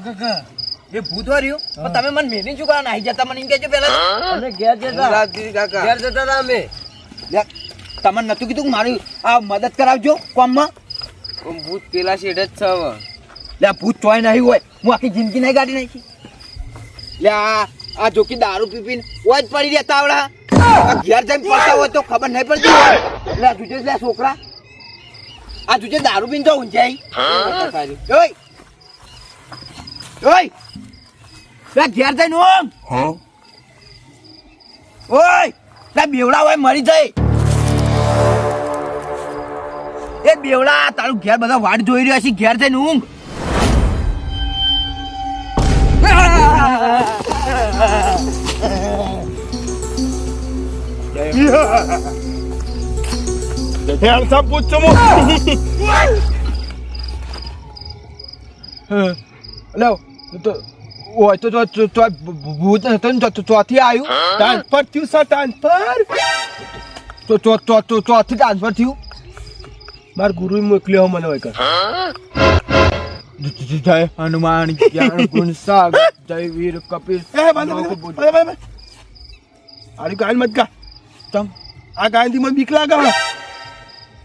કાકા એ ભૂત વાર્યું પણ તમે મને મેલી શું કરવા નાહી જતા મને એમ કહેજો પેલા અમે ઘેર જતા ઘેર જતા હતા અમે તમને નતું કીધું મારી આ મદદ કરાવજો કોમમાં ભૂત પેલા શેઠ જ છે લે ભૂત ચોય નહીં હોય હું આખી જિંદગી નહીં કાઢી નાખી લે આ જોકી દારૂ પીપીને ઓય જ પડી રહેતા આવડા ઘેર જઈને પડતા હોય તો ખબર નહીં પડતી હોય લે જુજે લે છોકરા આ જુજે દારૂ પીને તો ઊંચાઈ ઓય ઓય લે ઘેર જઈને ઓમ ઓય લે બેવડા હોય મરી જાય એ બેવડા તારું ઘેર બધા વાડ જોઈ રહ્યા છે ઘેર જઈને ઊંઘ handsome પૂછો મો લો તો ઓય તો ભૂત તો ચોથી આવ્યું ટ્રાન્સફર થયું સર ટ્રાન્સફર તો ચોથી ટ્રાન્સફર થયું માર ગુરુ મોકલ્યો મને હોય કર જય હનુમાન જ્ઞાન ગુણ સાગર જય વીર કપિલ આરી ગાયન મત ગા તમ આ ગાયન થી મને બીક લાગે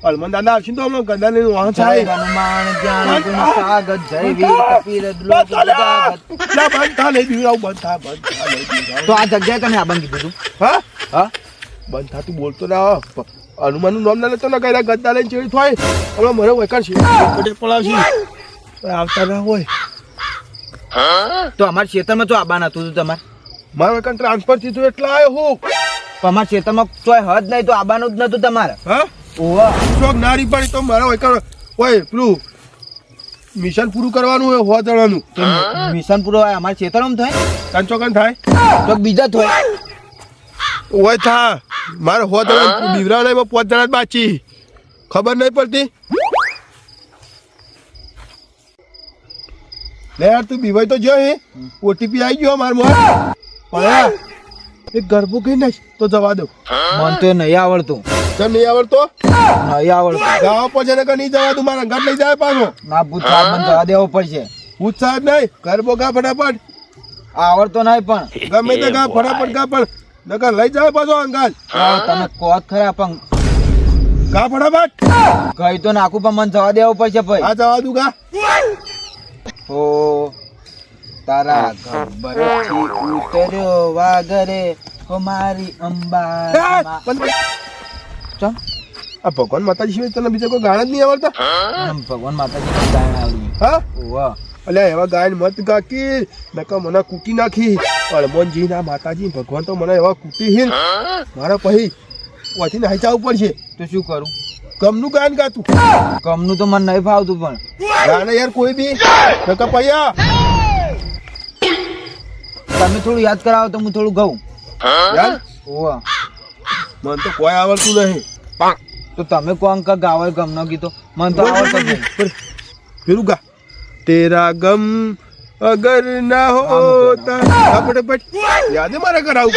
હનુમાન દાદા આવશે તો હમણાં ગદા લઈને વાહ થાય હનુમાન જ્ઞાન ગુણ સાગર જય વીર કપિલ દ્રોહ ના બંધા લઈ દીધું બંધા લઈ દીધું તો આ જગ્યાએ તને આ બંધ કીધું હા હા બંધા તું બોલતો ના હનુમાન નું નામ ના લેતો ના કઈ ગદ્દા લઈને ચેડી થાય હમણાં મને વૈકાર છે પડાવશે આવતા ના હોય તો અમારા ખેતરમાં તો આબાન હતું તમારે મારા વૈકાર ટ્રાન્સફર થયું એટલે આવ્યો હું પણ અમારા ખેતરમાં ચોય હદ નહીં તો આબાનું જ નતું તમારે હા ઓવા ચોક નારી પડી તો મારા વૈકાર હોય પેલું મિશન પૂરું કરવાનું હોય હોવા જણાનું મિશન પૂરો હોય અમારા ખેતરમાં થાય કંચોકન થાય તો બીજા થાય હોય થા મારે હોવા જણા બીવરા નહીં 5 જણા જ બાચી ખબર નહીં પડતી લે યાર તું બીવાય તો જો હે ઓટીપી આવી ગયો માર મોર પણ એક ગરબો કઈ નાખ તો જવા દો મન તો નહીં આવડતું તને નહીં આવડતો નહીં આવડતું ગાવ પછી ને નહીં જવા દઉં મારા ઘર લઈ જાય પાછો ના ભૂત સાહેબ મને જવા દેવો પડશે ભૂત સાહેબ નહીં ગરબો ગા ફટાફટ આવડતો નહીં પણ ગમે તે ગા ફટાફટ ગા પણ નકર લઈ જાય પાછો અંગાલ તમે કોત ખરા પણ ગા ફટાફટ ગઈ તો નાખું પણ મને જવા દેવો પડશે ભાઈ આ જવા દઉં ગા ઓ તારા ગબ્બરથી ઉતર્યો વાગરે ઓ મારી અંબા ચમ આ ભગવાન માતાજી સિવાય તને બીજા કોઈ ગાણા જ નહીં આવડતા ભગવાન માતાજી ગાયન આવડી હા વાહ અલ્યા એવા ગાયન મત ગાકી નકા મને કૂટી નાખી હનુમાનજી ના માતાજી ભગવાન તો મને એવા કૂટી હિલ મારા પછી વાથી નાહી જવું પડશે તો શું કરું ગમનું ગાયન ગાતું કમનું તો મને નહીં ફાવતું પણ ગાને યાર કોઈ બી નકા પૈયા તમે થોડું યાદ કરાવો તો હું થોડું ગાઉં યાર ઓવા મને તો કોઈ આવડતું નહીં તો તમે કોણ કા ગાવે ગમનો ગીતો મને તો આવડતો નહીં ફિરું ગા તેરા ગમ અગર ના હોતા ફટાફટ યાદ હે મારા કરાવું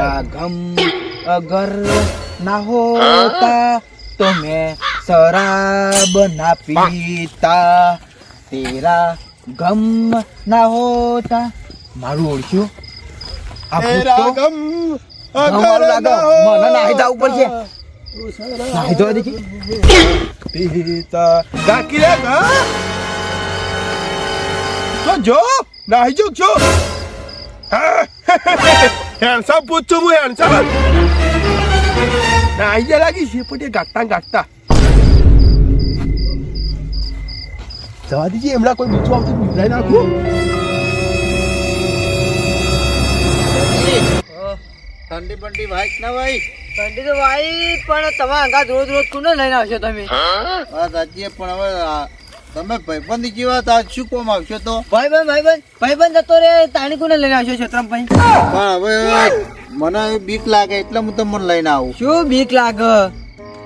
तेरा गम अगर ना होता तो मैं शराब ना पीता तेरा गम ना होता मारू ओळख्યું આ તેરા ભૂત તો ગમ અગર ના મને નાહી જવું પડશે નાહી જવા દે પીતા ગાકી રે ગા તો જો નાહી જો હેન્ડસમ પૂછું હું હેન્ડસમ નાહી જ લાગી છે પણ ગાતા જવા દીજીએ એમના કોઈ બીજું આવતું બિભરાઈ નાખું ઠંડી બંડી વાઈટ ના ભાઈ ઠંડી તો વાઈટ પણ તમે અંગા રોજ કોને લઈને આવશો તમે વાત સાચી પણ હવે તમે ભાઈબંધ જેવા તા શું કોમ આવશો તો ભાઈબંધ જતો રે તાણી કોને લઈને આવશો છત્રમભાઈ પણ હવે મને બીક લાગે એટલે હું તમને લઈને આવું શું બીક લાગે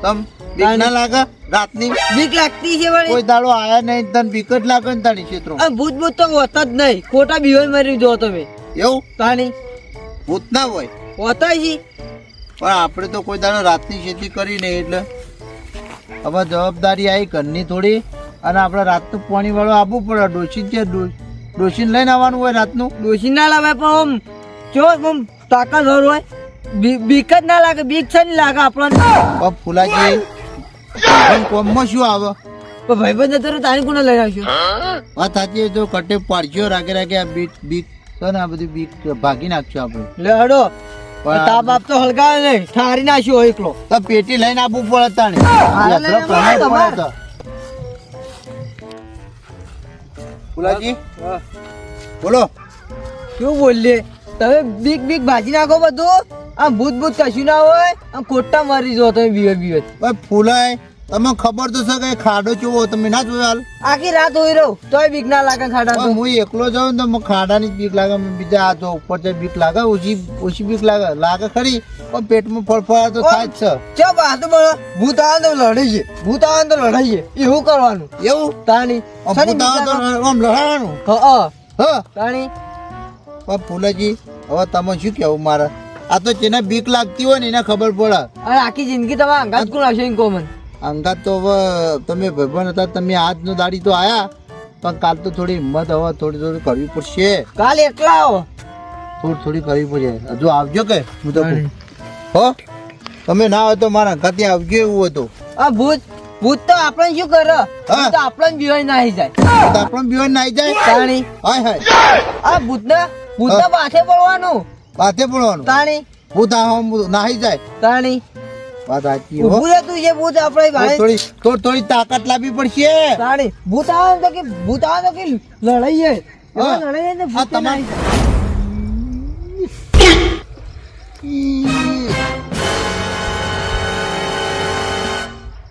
તમ બીક ના લાગે રાતની બીક લાગતી છે વળી કોઈ દાડો આયા નહીં તને બીક જ લાગે ને તાણી ક્ષેત્રો ભૂત તો હોતા જ નહીં ખોટા બીવાય મરી જો તમે એવું તાણી ભૂત ના હોય હોતા છે પણ આપણે તો કોઈ દાડો રાતની ખેતી કરી નહીં એટલે હવે જવાબદારી આવી ઘરની થોડી અને આપણે રાતનું પાણી વાળું આપવું પડે. ડોશી છે, ડોશીને લઈને આવવાનું હોય રાતનું. ડોશી ના લાવે પણ આમ જો આમ તાકાત હોય બીક જ ના લાગે. બીક છે નહીં લાગે આપણને. ફૂલાજી પણ કોમમાં શું આવે? પણ ભાઈબંધ હતો તારી કોને લઈને આવશો? વાત સાચી. જો કટે પાડશો રાગે રાગે આ બીક છે ને, આ બધી બીક ભાગી નાખશો આપણે. લે હડો તા બાપ તો હલગાવે નહીં, ઠારી નાખ્યો હોય એકલો. તો પેટી લઈને આપવું પડે તાણે. ફૂલાજી બોલો. શું બોલીએ તમે? બીક બીક ભાજી નાખો બધું. આમ ભૂત ભૂત કશું ના હોય. આમ ખોટા મારી જો તમે બીવે બીવે. ફૂલાય તમે ખબર તો છે કે ખાડો ચેવો તમે ના જોયો હાલ? આખી રાત હોય રહું તોય બીક ના લાગે ખાડા તો. હું એકલો જાઉં ને તો મને ખાડાની જ બીક લાગે. બીજા આ જો ઉપર જે બીક લાગે ઓછી બીક લાગે ખરી, પણ પેટમાં ફળફળા તો થાય જ છે. ચપ આ તો બોલો ભૂત આવે તો લડાઈએ, ભૂત આવે તો લડાઈએ. એવું કરવાનું. એવું તાણી ભૂત આવે તો આમ લડાવાનું. હા હા તાણી પણ ફૂલાજી હવે તમે શું કેવું મારે? આ તો જેને બીક લાગતી હોય ને એને ખબર પડે. અને આખી જિંદગી તમારા અંગાત કોણ આવશે એમ કહો મને. અંગાત તો હવે તમે ભાઈબંધ હતા, તમે આજનો દાડી તો આયા, પણ કાલ તો થોડી હિંમત હવે થોડી કરવી પડશે. કાલે એકલા આવો. થોડી કરવી પડશે. હજુ આવજો કે હું તો હો તમે ના હોય તો મારા અંગાત આવજો એવું હતું. આ ભૂત તો આપણે શું કરે? ભૂત તો આપણે બીવાય નાહી જાય. તો આપણને બીવાન ના આવી જાય. તાણી હાય હાય આ ભૂતના માથે પડવાનું. માથે પડવાનું. તાણી ભૂત નાહી જાય. તાણી વાત સાચી હો. ઊભું રહેતું છે ભૂત આપણે ભાઈ. થોડી તાકાત લાવવી પડશે. તાણી ભૂત આવે તો કે લડાઈએ. એમાં લડાઈએ ને ભૂત તમારે નાહી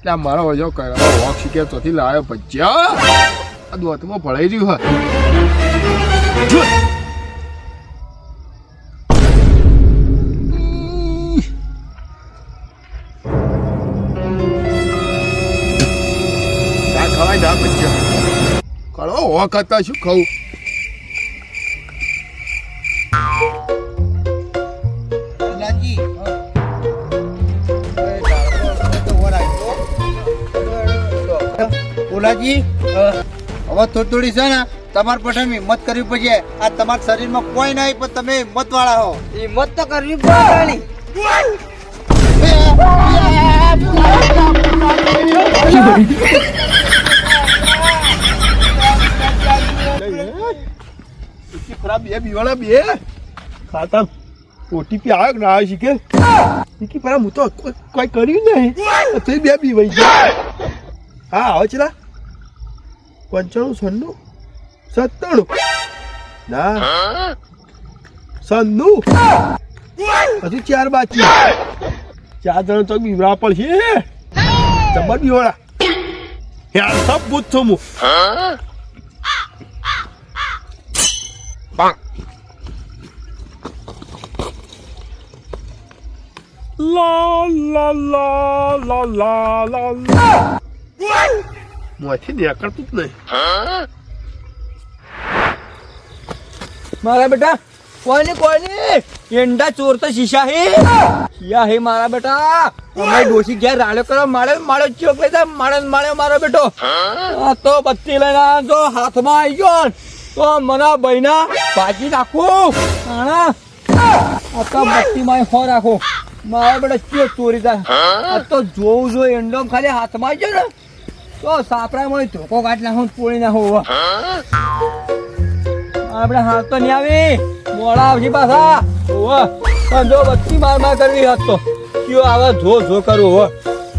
જાય. મારો વજો કર્યો વોક શીખે તોથી લાવ્યો ભજ્યા આ દોતમાં ભળાઈ રહ્યું હા. ખવાય ના ભજ્યા કરો હો કરતા શું ખાવું? ઓલાજી હવે થોડી છે ને તમારે પછી હિંમત કરવી પડશે. આ તમારા શરીરમાં કોઈ નહીં પણ તમે હિંમત વાળા હો. હિંમત તો કરવી પડે. ખરાબ બે બીવાળા બે ખાતા ઓટીપી આવ્યો ના આવ્યો શીખે શીખી પર હું તો કોઈ કર્યું નહીં તો બે બીવાઈ ગયા. હા આવે છે 95 96 97 ના 96 હજુ 4 બાકી 4 જણ તો બીવડા પડશે. જબર બીવાળા યાર સબ ભૂત છું હું. La la la la la la la. મોથી દેખાડતું જ નહીં. મારા બેટા કોઈને એંડા ચોર તો શીશા હે મારા બેટા. અમે ડોસી ઘેર રાડ્યો કરો માળો ચોક લેતા માળ્યો મારો બેટો. આ તો બત્તી લઈને જો હાથમાં આવી ગયો તો મને બહેના ભાજી નાખું. આ તો બત્તી માં હો રાખો મારા બેટા ચો ચોરી થાય. આ તો જોવું જોઈએ એંડો ખાલી હાથમાં આવી ગયો ને તો સાપરા માં ધોકો કાઢ નાખો પોળી નાખો. આપણે હાથ તો નહીં આવી મોડા આવશે પાછા. જો બત્તી માર કરવી હાથ તો કયો આવે જો કરવું હો.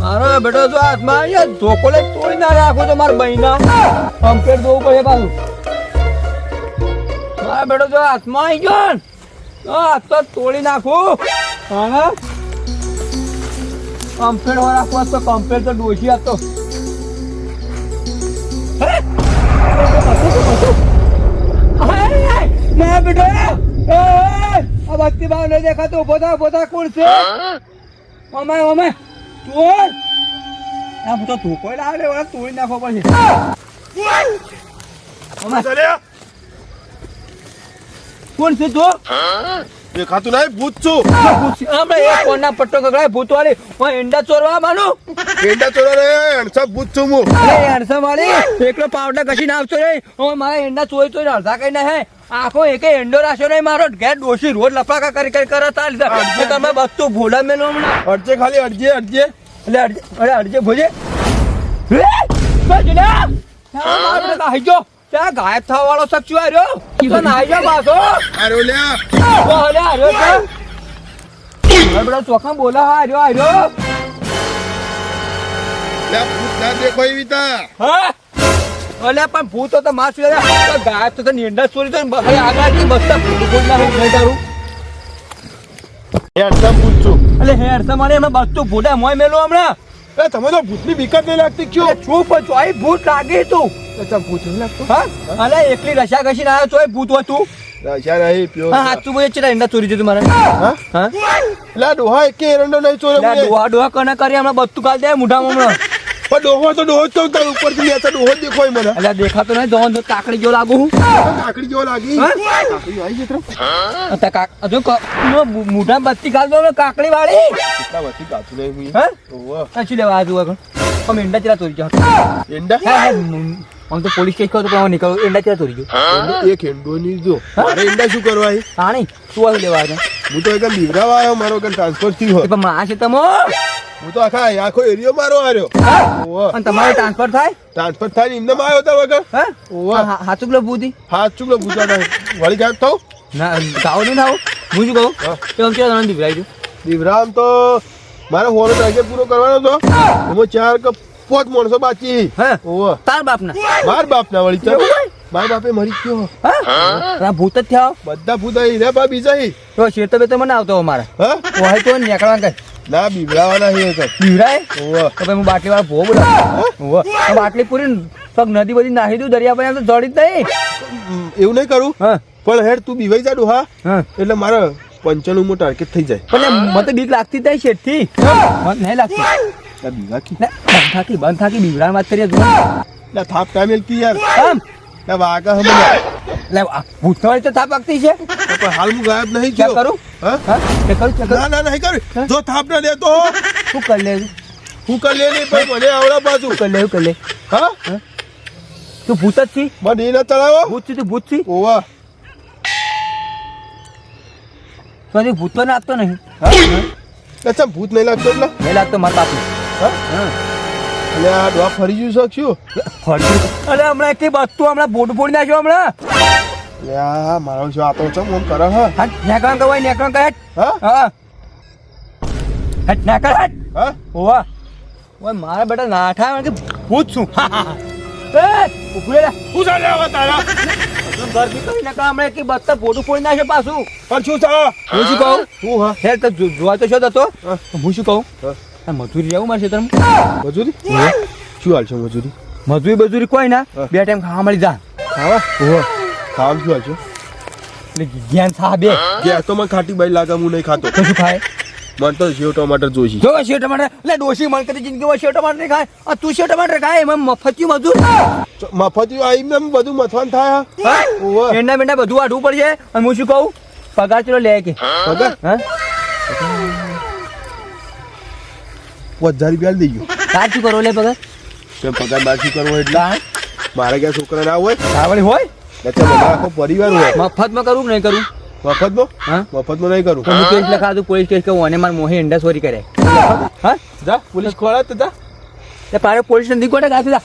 મારો બેટો જો હાથમાં આવી ધોકો લઈ તોડી ના રાખો તો મારા બહેના કમ્પ્લેટ જોવું પડે પાછું. મારા બેટો જો હાથમાં આવી ગયો તો હાથ તો તોડી નાખું. હા કમ્પ્લેટ હો રાખવો તો કમ્પ્લેટ તો ડોસી આપતો. ના બેટા આ બત્તી ભાવ નહીં દેખાતો. પોતા કોણ છે? અમે ચોર આ તો તું કોઈ લાવે વાળા તોડી નાખો પછી. કોણ છે તું? દેખાતું નહીં ભૂત છું આપણે એક કોણના પટ્ટો કકડાય ભૂતવાળી હું ઈંડા ચોરવા માનું પેંડા ચોરા રે અણસા ભૂત છું હું અરે અડસા વાળી એકલો પાવડા કશી નાખશો નહીં હું મારા ઈંડા ચોરી અડધા કઈ નહીં આખો એકે ઈંડો રાખ્યો નહીં મારો ઘેર ડોશી રોજ લફાકા કરી કરે તમે બધું ભૂલા મેલો હમણાં અડજે ખાલી અડજે એટલે અડજે ભોજે ત્યાં ગાયબ થવા વાળો સચ્ચું આવ્યો તો નાઈ જાઓ પાછો અરે લ્યા બધા ચોખા બોલા હાર્યો લ્યા ભૂત ના દેખો એવી તા હા અલ્યા પણ ભૂતો તો માસ ગાયબ તો નીંડા ચોરી તો આગળ બસતા ભૂત ના નહીં તારું એ અણસા ભૂત છું એટલે હે અડસા મારે એમાં બસતું ભૂડા મોય મેલો હમણાં એ તમે તો ભૂતની બીક જ નહીં લાગતી ક્યો ચૂપ ચોઈ ભૂત લાગી તું અચ્છા ભૂત નહીં લાગતું હા અલે એકલી રશા ઘસીને આવ્યો ચોઈ ભૂત હતું રશા નહીં પ્યો હા હાચું બોલે છે ઈંડા ચોરી જતું મારે હા હા લા ડોહા એકે એરંડો નહીં ચોરે લે ડોહા કને કરી હમણાં બધું કાલ દે મુઢામાં હમણાં પણ ડોહો તો ડોહો જ કહું તાર ઉપરથી લેતા ડોહો જ દેખોય મને અલે દેખાતો નહીં જોન કાકડી જેવો લાગુ હું કાકડી જેવો લાગી હા? કાકડી આવી છે તરફ મુઢા બત્તી કાલ દો કાકડી વાળી કેટલા વધી કાચું નહીં હું હા ઓહો શું લેવા આજુ આગળ અમે ઈંડા ચેલા ચોરી જાવ એંડા આમ તો પોલીસ કેસ કહો તો નીકળો ઈંડા ચેલા ચોરી ગયો એક એંડો ની જો મારે એંડા શું કરવા હે પાણી શું આવ્યું લેવા આજે હું તો એકદમ બીવરાવા આવ્યો મારો એકદમ ટ્રાન્સફર થયો પણ માં છે તમો હું તો આખો એરિયો મારો આવ્યો ઓહો અને તમારે ટ્રાન્સફર થાય ટ્રાન્સફર થાય ને એમને આવ્યો હતા વગર હા ઓહો હાચું પેલો બુદ્ધિ હાથ ચૂકલો ભૂતા નહીં વળી ગાયબ થાવ ના ગાવ નહીં થાવ હું શું કહું હા. તો આમ કેવા જણાને દીવરાઈ દઉં દીવરામ તો મારે હોનો ટાર્ગેટ પૂરો કરવાનો હતો એમાં 4 કે 5 માણસો બાકી હા ઓહો તાર બાપના માર બાપ ના વળી તો એવું હોય? માર બાપે મરી ગયો હા ભૂત જ થયા બધા ભૂત અહીં રે બા બીજા હી તો શેતો બે તો મને આવતો અમારે હા ઓહાય તો નીકળવા કઈ ના બીવરાવાના હી એક દીવરાય ઓહો તો ભાઈ હું બાટલી વાળા ભો બોલા બાટલી પૂરી પગ નદી બધી નાહી દઉં દરિયા પર તો જડી જ નહીં એવું નહીં કરું હા પણ હેડ તું બીવાઈ જા ડોહા હા એટલે મારે 95 માં ટાર્ગેટ થઈ જાય પણ મને તો બીક લાગતી જ નહીં શેઠથી મને નહીં લાગતી આ બીવા કી બંધ થાકી બીવડાની વાત કરીએ તું ના થાપ કામેલ કી યાર આમ ના વાગા હમ લે ભૂતવાળી તો થાપ લાગતી છે પણ હાલ હું ગાયબ નહીં ચેક થયો કરું હા હા ચેક કરું ચેક ના ના નહીં કરું જો થાપ ના દેતો શું કરી લે હું કર લે નહીં ભાઈ મને આવડા બાજુ શું કરી લે હા તું ભૂત જ છી મને એ ના ચડાવો ભૂત છી તું ભૂત છી ઓવા તો હજી ભૂત તો નાખતો નહીં અચ્છા ભૂત નહીં લાગતો એટલે નહીં લાગતો મારા બાપને હા એટલે આ ડોહા ફરી જયું શકશું અરે હમણાં એક બધું હમણાં બોટ ફોડી નાખ્યો હમણાં એટલે આ મારો જો આ તો ચમ ઓમ કરે હા હા નેકળણ કવાય નેકળણ કહે હા હા હટ નેકળ હટ હા ઓવા ઓય મારા બેટા નાઠા કે ભૂત છું એ ઉભરે રે હું ચાલે આવા તારા ગરમી કરી નાખા હમણાં એક બત્તા બોટ ફોડી નાખ્યો પાછું પણ શું થા હું શું કહું હું હા હે તો જોવા તો છો તો હા. હું શું કહું હા. આ મજૂરી લેવું મારે તમે મજૂરી શું હાલ છે મજૂરી મજૂરી બજૂરી કોઈ ના હા. 2 ટાઈમ ખાવા મળી જા ખાવા ઓહો ખાવા શું હાલ છે એટલે જ્ઞાન સા બે કે તો મને ખાટી બાઈ લાગે હું નહીં ખાતો તો શું ખાય મને તો સેવ ટમાટર જોઈશે જો સેવ ટમાટર એટલે ડોશી મન કરી જિંદગીમાં સેવ ટમાટર નહીં ખાય આ તું સેવ ટમાટર ખાય એમાં મફતી મજૂર મફતી આવીને એમ બધું મથવાન થાય હા ઓહો એંડા મેંડા બધું વાઢવું પડશે અને હું શું કહું પગાર ચલો લે કે પગાર હા 5000 રૂપિયા દઈ ગયો તાર શું કરો લે પગાર તેમ પગાર બાકી કરવો એટલે તાર મારે ક્યાં છોકરા ના હોય ખાવડી હોય એટલે બધા આખો પરિવાર હોય મફતમાં કરું કે નહીં કરું મફતમાં હા મફતમાં નહીં કરું તો હું કેસ લખાતું પોલીસ કેસ કે ઓને માર મોહે એંડા ચોરી કરે હા જા પોલીસ ખોળા તો જા તે પારે પોલીસ નથી કોટા ગાતી જા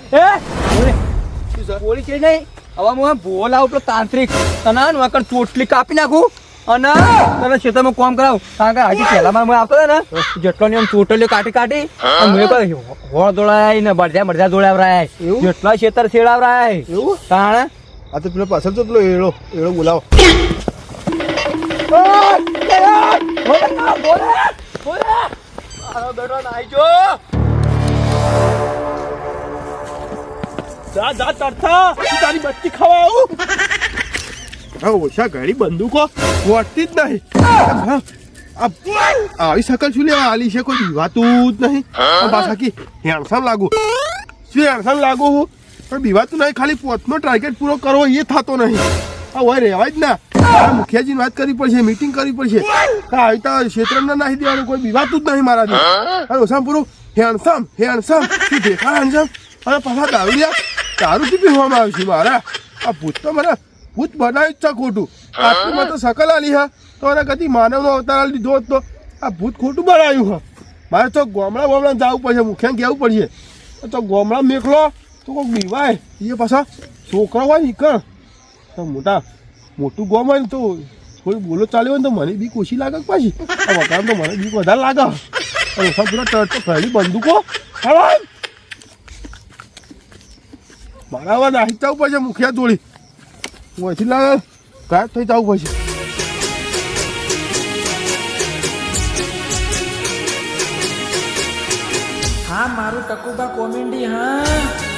એ પોલીસ કે નહીં હવે હું બોલ આવું પેલો તાંત્રિક તને નકર ચોટલી કાપી નાખું અને તને ખેતરમાં કામ કરાવું કારણ કે હજી પહેલામાં મને આવતો હતા ને જેટલો ને આમ ચોટલીઓ કાઢી કાઢી અને મેં કહ્યું હોળ દોડાય ને બળજા દોડાવરાય એવું? જેટલા ખેતર શેડાવરાય એવું તાણે આ તો પેલો પાછળ તો પેલો એળો બોલાવો જા જા તરતા તારી બત્તી ખાવા આવું હા ઓછા ઘડી બંદૂકો વળતી જ નહીં આવી શકલ શું લેવા આલી છે કોઈ બીવાતું જ નહીં પાછા કી હેણસન લાગુ શું હેણસન લાગુ હું પણ બીવાતું નહીં ખાલી પોતનો ટાર્ગેટ પૂરો કરવો એ થતો નહીં આ હોય રેવાય જ ના મારા મુખિયાજીની વાત કરવી પડશે મીટિંગ કરવી પડશે આવી તો ક્ષેત્રમાં નાખી દેવાનું કોઈ બીવાતું જ નહીં મારાથી અને ઓછામાં પૂરું હેન્ડસમ શું દેખા હેન્ડસમ અને પાછા દારૂથી પીવામાં આવ્યું છે મારા આ ભૂત તો મને ભૂત બનાવી જ છે ખોટું આટલું તો સકલ આલી હા તો એને કદી માનવનો અવતાર લીધો હોત તો આ ભૂત ખોટું બનાવ્યું હા મારે તો ગામડા જવું પડશે મુખ્યાને કહેવું પડશે તો ગામડા મેકલો તો કોઈક બીવાય એ પાછા છોકરા હોય ને કર તો મોટું ગોમ હોય ને તો થોડી બોલો ચાલ્યો હોય ને તો મને બીક ઓછી લાગે પાછી આ વગર તો મને બીક વધારે લાગે અને પૂરા તરત તો ઘણી બંદૂકો મારા આવા નાહી જવું પડશે મુખિયા જોડી હું અહીંથી લાગે ગાયબ થઈ જવું પડશે હા મારું ટકુબા કોમેડી હા